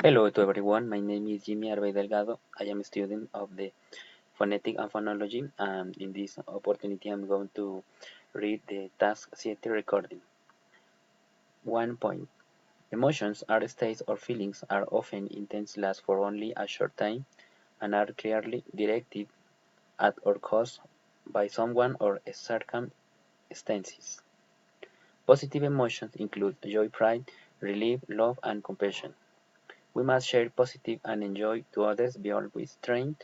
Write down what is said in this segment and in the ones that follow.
Hello to everyone, my name is Jimmy Arbey Delgado. I am a student of the Phonetic and Phonology, and in this opportunity I'm going to read the Task 7 recording. 1 point. Emotions are states or feelings are often intense, last for only a short time, and are clearly directed at or caused by someone or circumstances. Positive emotions include joy, pride, relief, love, and compassion. We must share positive and enjoy to others, be always trained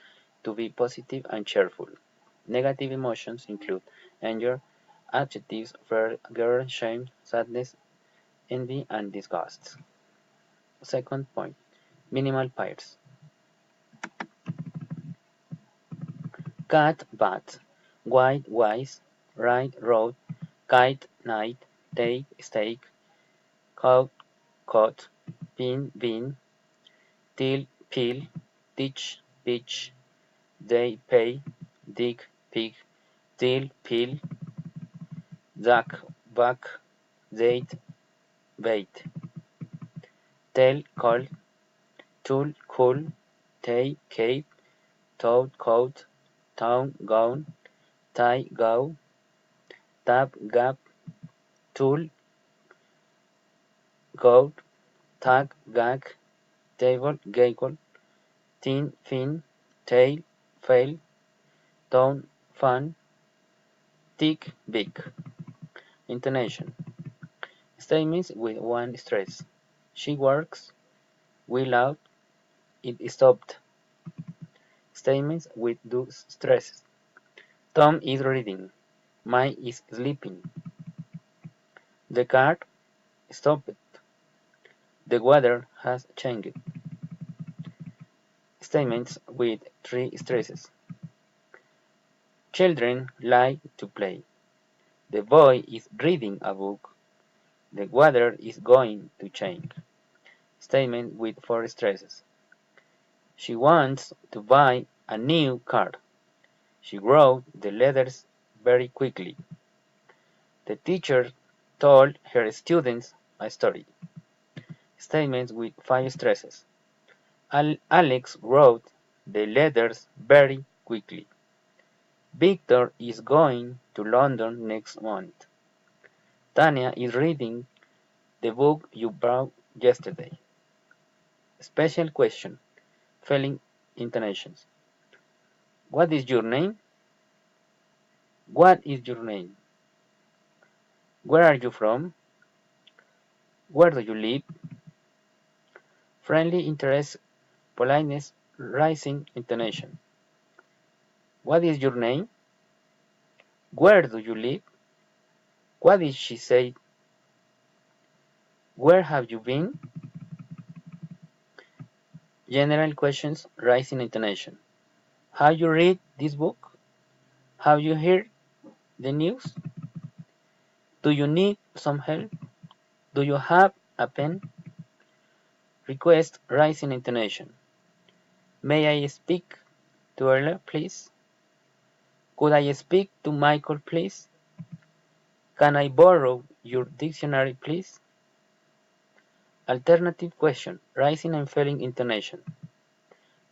to be positive and cheerful. Negative emotions include anger, adjectives, fear, guilt, shame, sadness, envy, and disgust. Second point, minimal pairs. Cat, bat, white, wise, ride, road, kite, night, take, stake, coat, coat, pin, bean, till, peel, teach, pitch, they, pay, dig, pig, till, peel, duck, buck, date, bait, tell, call, tool, cool, tay, cape, toad, coat, town, gown, tie, go, tap, gap, tool, goat, tag, gag, table, gaggle, tin, fin, tail, fail, tone, fun, tick, big. Intonation. Statements with one stress. She works, we loud, it stopped. Statements with two stresses. Tom is reading. Mike is sleeping. The car stopped. The weather has changed. Statements with three stresses. Children like to play. The boy is reading a book. The weather is going to change. Statement with four stresses. She wants to buy a new car. She wrote the letters very quickly. The teacher told her students a story. Statements with five stresses. Alex wrote the letters very quickly. Victor is going to London next month. Tanya is reading the book you brought yesterday. Special question. Filling intonations. What is your name? What is your name? Where are you from? Where do you live? Friendly interest, politeness, rising intonation. What is your name? Where do you live? What did she say? Where have you been? General questions, rising intonation. Have you read this book? Have you heard the news? Do you need some help? Do you have a pen? Request, rising intonation. May I speak to Erla, please? Could I speak to Michael, please? Can I borrow your dictionary, please? Alternative question, rising and falling intonation.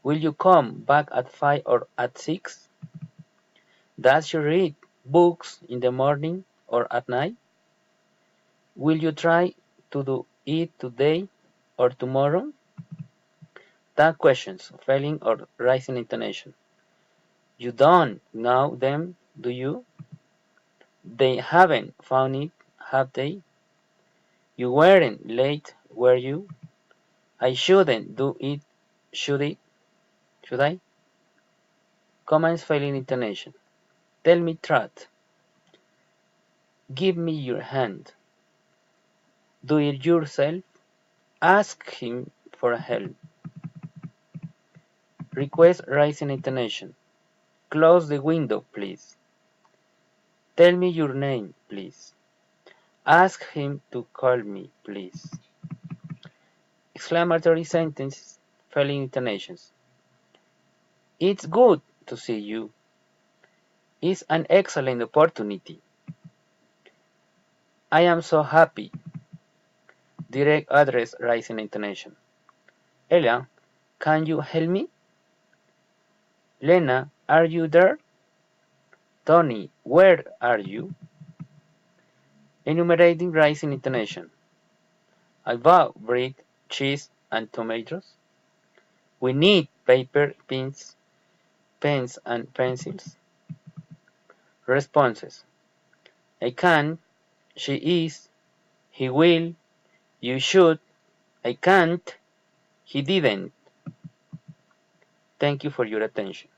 Will you come back at 5 or at 6? Does she read books in the morning or at night? Will you try to do it today or tomorrow? Tag questions, falling or rising intonation. You don't know them, do you? They haven't found it, have they? You weren't late, were you? I shouldn't do it, should it? Should I? Comments failing intonation. Tell me truth. Give me your hand. Do it yourself. Ask him for help. Request rising intonation. Close the window, please. Tell me your name, please. Ask him to call me, please. Exclamatory sentences, failing intonations. It's good to see you. It's an excellent opportunity. I am so happy. Direct address, rising intonation. Ella, can you help me? Lena, are you there? Tony, where are you? Enumerating rising intonation. I bought bread, cheese, and tomatoes. We need paper, pens, and pencils. Responses. I can, she is, he will, you should, I can't, he didn't. Thank you for your attention.